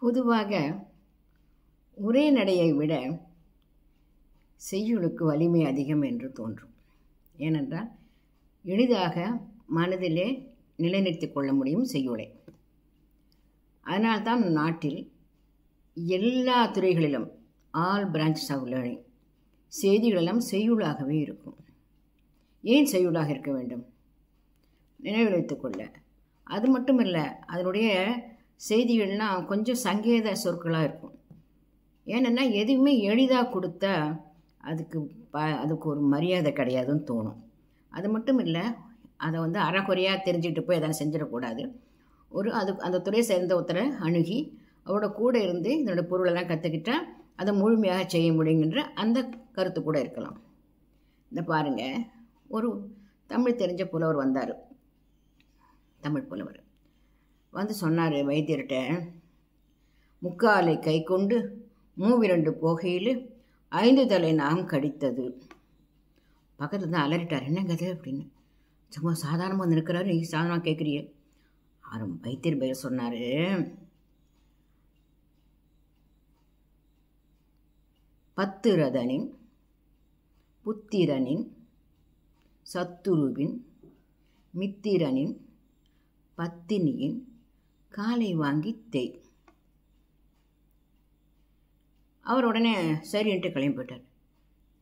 பொதுவாக உரைநடையை விட செய்யுளுக்கு வலிமை அதிகம் என்று தோன்றும். ஏனென்றால் எளிதாக மனதிலே நிலைநிறுத்திக் கொள்ள முடியும் செய்யுளை. அதனால்தான் நாட்டில் எல்லா துறைகளிலும் ஆல் பிரான்ச்சஸ் ஆஃப் லேர்னிங் செய்திகளெல்லாம் செய்யுளாகவே இருக்கும். ஏன் செய்யுளாக இருக்க வேண்டும்? நினைவில் வைத்துக்கொள்ள. அது மட்டும் இல்லை, அதனுடைய செய்திகள்லாம் கொஞ்சம் சங்கேத சொற்களாக இருக்கும். ஏன்னா எதுவுமே எளிதாக கொடுத்தா அதுக்கு ஒரு மரியாதை கிடையாதுன்னு தோணும். அது மட்டும் இல்லை, அதை அறகுறையாக தெரிஞ்சுக்கிட்டு போய் எதாவது செஞ்சிடக்கூடாது. அந்த துறையை சேர்ந்த ஒருத்தரை அணுகி அவரோட கூட இருந்து இதனோட பொருளெல்லாம் கற்றுக்கிட்டால் அதை முழுமையாக செய்ய முடியுங்கிற அந்த கருத்து கூட இருக்கலாம். இந்த பாருங்கள், ஒரு தமிழ் தெரிஞ்ச புலவர் வந்தார். தமிழ் புலவர் வந்து சொன்னார் வைத்தியர்கிட்ட, முக்காலை கை கொண்டு மூவிரண்டு போகையில் 5 தலை நாகம் கடித்தது. பக்கத்தில் தான் அலறிட்டார். என்னங்கது அப்படின்னு. சும்மா சாதாரணமாக வந்து இருக்கிறாரு, நீ சாதாரணமாக கேட்குறிய. வைத்தியர் பேர் சொன்னார், பத்திரதனின் புத்திரனின் சத்துருவின் மித்திரனின் பத்தினியின் காலை வாங்கி தேய். அவர் உடனே சரின்ட்டு கிளம்பி போயிட்டார்.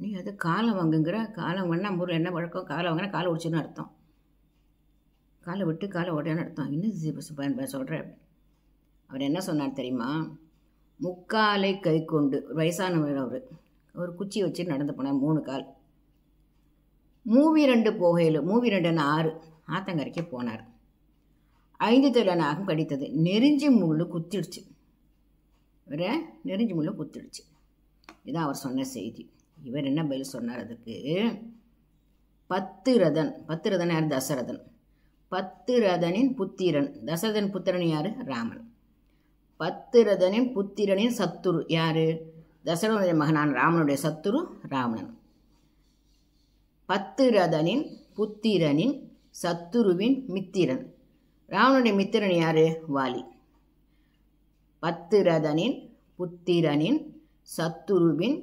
நீ அது காலை வாங்குங்கிற, காலை வாங்கினா நம்ம ஊரில் என்ன வழக்கம்? காலை வாங்கினா காலை உடிச்சுன்னு அர்த்தம், காலை விட்டு காலை உடையான்னு அர்த்தம். இன்னும் சொல்கிற. அவர் என்ன சொன்னார் தெரியுமா? முக்காலை கை கொண்டு, வயசானவர் அவர், ஒரு குச்சி வச்சு நடந்து போனார், 3 கால். மூவிரண்டு போகையில், மூவிரண்டுன்னு 6, ஆத்தங்கரைக்கு போனார். 5 தலை நாகம் கடித்தது. நெருஞ்சி முள்ளு குத்திடுச்சு. இவரை நெருஞ்சி முள்ளு குத்திடுச்சு. இதான் அவர் சொன்ன செய்தி. இவர் என்ன பதில் சொன்னார் அதுக்கு? பத்திரதன், பத்திரதன் யார்? தசரதன். பத்திரதனின் புத்திரன், தசரதன் புத்திரன் யார்? ராமன். பத்திரதனின் புத்திரனின் சத்துரு யார்? தசரதனுடைய மகனான ராமனுடைய சத்துரு ராவணன். பத்திரதனின் புத்திரனின் சத்துருவின் மித்திரன், ராவனுடைய மித்திரன் யார்? வாலி. பத்திரதனின் புத்திரனின் சத்துருவின்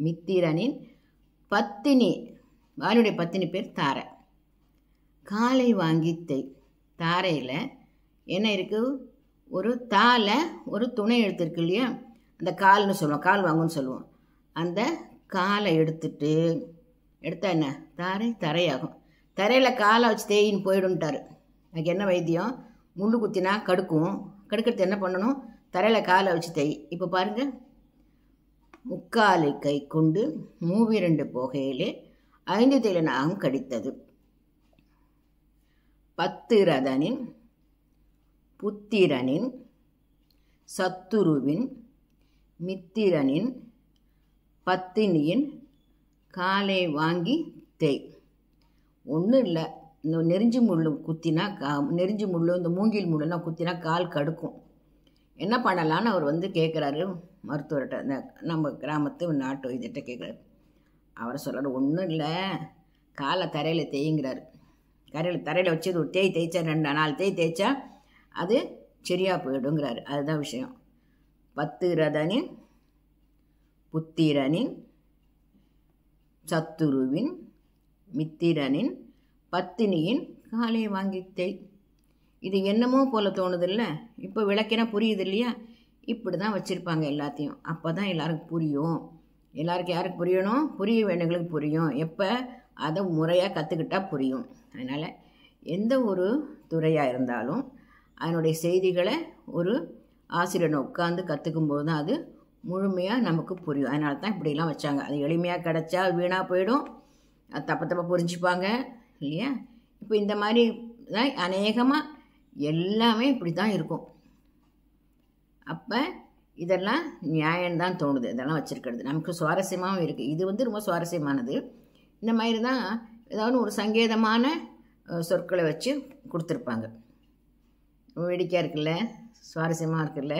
மித்திரனின் பத்தினி, வாலியுடைய பத்தினி பேர் தாரை. காலை வாங்கி தேய். தாரையில் என்ன இருக்குது? ஒரு தாளை ஒரு துணை எழுத்து இருக்கு இல்லையா, அந்த கால்னு சொல்லுவோம், கால் வாங்குன்னு சொல்லுவோம். அந்த காலை எடுத்தா என்ன? தாரை தரையாகும். தரையில் காலை வச்சு தேயின்னு போயிடுன்ட்டார். அதுக்கு என்ன வைத்தியம்? முள்ளு குத்தினா கடுக்கும். கடுக்கிறது என்ன பண்ணணும்? தரையில் காலை வச்சு தேய். இப்போ பாருங்கள், முக்காலை கை கொண்டு மூவிரண்டு போகையிலே 5 தலை நாகம் கடித்தது. பத்திரதனின் புத்திரனின் சத்துருவின் மித்திரனின் பத்தினியின் காலை வாங்கி தேய். ஒன்றும் இல்லை, இந்த நெருஞ்சி முள்ளு குத்தினா நெருஞ்சி முள்ளு, இந்த மூங்கில் முள்ளுலாம் குத்தினா கால் கடுக்கும். என்ன பண்ணலான்னு அவர் கேட்குறாரு மருத்துவர்கிட்ட, இந்த நம்ம கிராமத்து நாட்டு வைத்தியர்கிட்ட கேட்குறாரு. அவர் சொல்கிறார், ஒன்றும் இல்லை, காலை தரையில் தேய்ங்கிறார். தரையில் வச்சு ஒரு தேய்ச்சா 2-4 தேய்ச்சா அது சரியாக போயிடுங்கிறாரு. அதுதான் விஷயம். பத்திரதனின் புத்திரனின் சத்துருவின் மித்திரனின் பத்தினியின் காலை வாங்கி தேய். இது என்னமோ போல் தோணுதில்ல? இப்போ விளக்கினா புரியுது இல்லையா? இப்படி தான் வச்சுருப்பாங்க எல்லாத்தையும். அப்போ தான் எல்லாருக்கும் புரியும். எல்லாருக்கும் யாருக்கு புரியணும்? புரிய வேண்டியவங்களுக்கு புரியும். எப்போ அதை முறையாக கற்றுக்கிட்டா புரியும். அதனால் எந்த ஒரு துறையாக இருந்தாலும் அதனுடைய செய்திகளை ஒரு ஆசிரியனை உட்காந்து கற்றுக்கும்போது தான் அது முழுமையாக நமக்கு புரியும். அதனால தான் இப்படிலாம் வச்சாங்க. அது எளிமையாக கிடச்சா வீணாக போயிடும், அது தப்பாக புரிஞ்சுப்பாங்க இல்லையா? இப்போ இந்த மாதிரி தான் அநேகமாக எல்லாமே இப்படி தான் இருக்கும். அப்போ இதெல்லாம் நியாயம்தான் தோணுது. இதெல்லாம் வச்சுருக்கிறது நமக்கு சுவாரஸ்யமாகவும் இருக்குது. இது ரொம்ப சுவாரஸ்யமானது. இந்த மாதிரி தான் ஏதாவது ஒரு சங்கேதமான சொற்களை வச்சு கொடுத்துருப்பாங்க. வேடிக்கையாக இருக்குல்ல, சுவாரஸ்யமாக இருக்குல்ல.